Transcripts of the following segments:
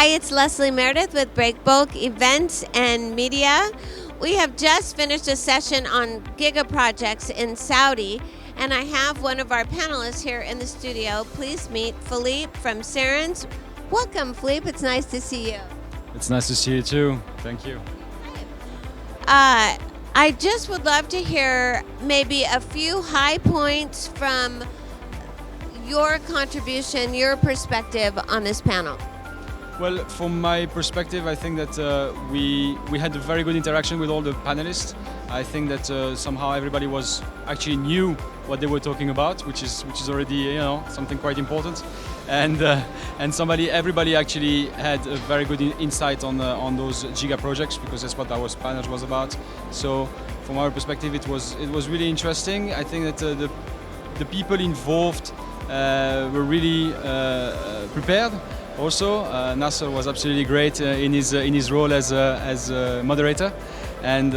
Hi, it's Leslie Meredith with Breakbulk Events and Media. We have just finished a session on giga projects in Saudi, and I have one of our panelists here in the studio. Please meet Philippe from Sarens. Welcome, Philippe. It's nice to see you. It's nice to see you too. Thank you. I just would love to hear maybe a few high points from your contribution, your perspective on this panel. Well, from my perspective, I think that we had a very good interaction with all the panelists. I think that somehow everybody was actually knew what they were talking about, which is already something quite important, and everybody actually had a very good insight on those giga projects, because that's what our panel was about. So from our perspective, it was really interesting. I think that the people involved were really prepared. Also, Nasser was absolutely great in his role as a moderator, and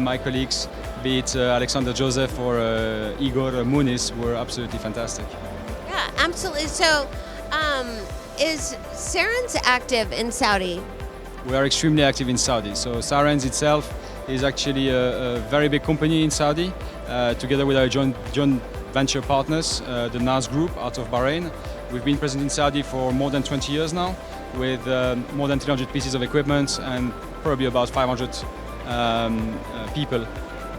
my colleagues, be it Alexander Joseph or Igor Muniz, were absolutely fantastic. Yeah, absolutely. So, is Sarens active in Saudi? We are extremely active in Saudi. So Sarens itself is actually a very big company in Saudi, together with our joint venture partners, the NAS Group out of Bahrain. We've been present in Saudi for more than 20 years now, with more than 300 pieces of equipment and probably about 500 people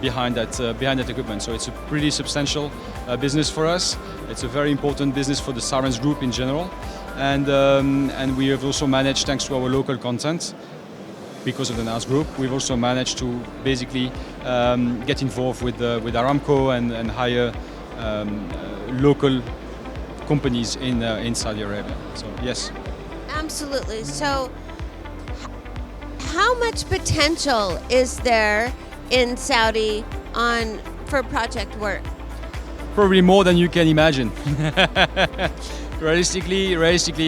behind that equipment. So it's a pretty substantial business for us. It's a very important business for the Sarens Group in general, and we have also managed, thanks to our local content, because of the NAS Group, we've also managed to basically get involved with Aramco and hire local companies in Saudi Arabia. So yes. Absolutely. So how much potential is there in Saudi for project work? Probably more than you can imagine. Realistically,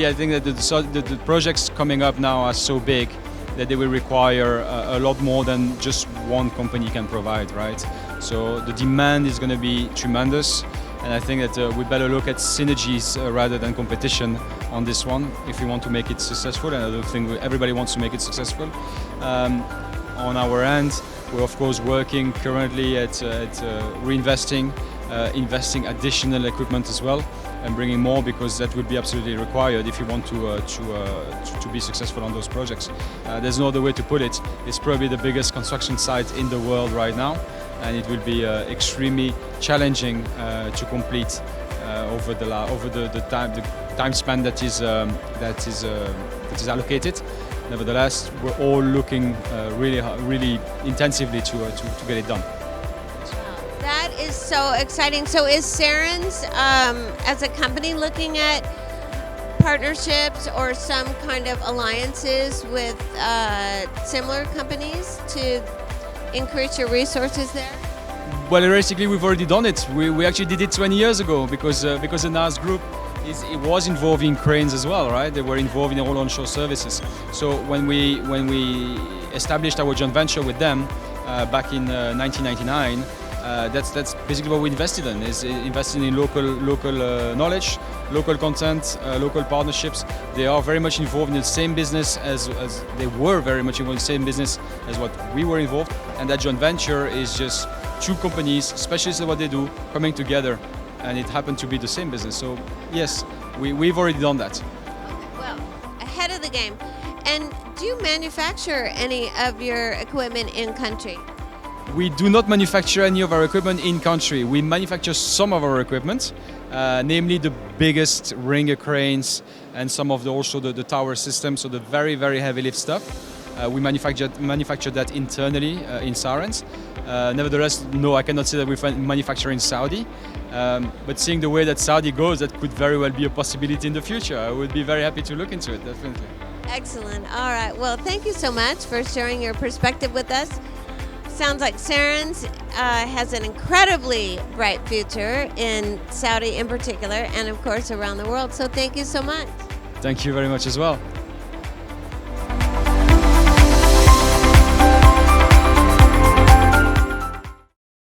I think that the projects coming up now are so big that they will require a lot more than just one company can provide, right? So the demand is going to be tremendous. And I think that we better look at synergies rather than competition on this one if we want to make it successful. And I don't think everybody wants to make it successful. On our end, we're of course working currently at reinvesting, investing additional equipment as well, and bringing more, because that would be absolutely required if you want to be successful on those projects. There's no other way to put it. It's probably the biggest construction site in the world right now, and it will be extremely challenging to complete over the time span that is allocated. Nevertheless, we're all looking really intensively to get it done. That is so exciting. So is Sarens, as a company, looking at partnerships or some kind of alliances with similar companies to increase your resources there? Well, realistically, we've already done it. We actually did it 20 years ago, because the NAS Group was involved in cranes as well, right? They were involved in all onshore services. So when we established our joint venture with them back in 1999, that's basically what we invested in, is investing in local knowledge, local content, local partnerships. They are very much involved in the same business as they were very much involved in the same business as what we were involved. And that joint venture is just two companies, specialists in what they do, coming together, and it happened to be the same business. So yes, we've already done that. Well, ahead of the game. And do you manufacture any of your equipment in country? We do not manufacture any of our equipment in country. We manufacture some of our equipment, namely the biggest ringer cranes and some of also the tower systems, so the very heavy lift stuff. We manufacture that internally in Sarens. Nevertheless, no, I cannot say that we manufacture in Saudi. But seeing the way that Saudi goes, that could very well be a possibility in the future. I would be very happy to look into it, definitely. Excellent. All right. Well, thank you so much for sharing your perspective with us. Sounds like Sarens has an incredibly bright future in Saudi in particular, and of course around the world. So thank you so much. Thank you very much as well.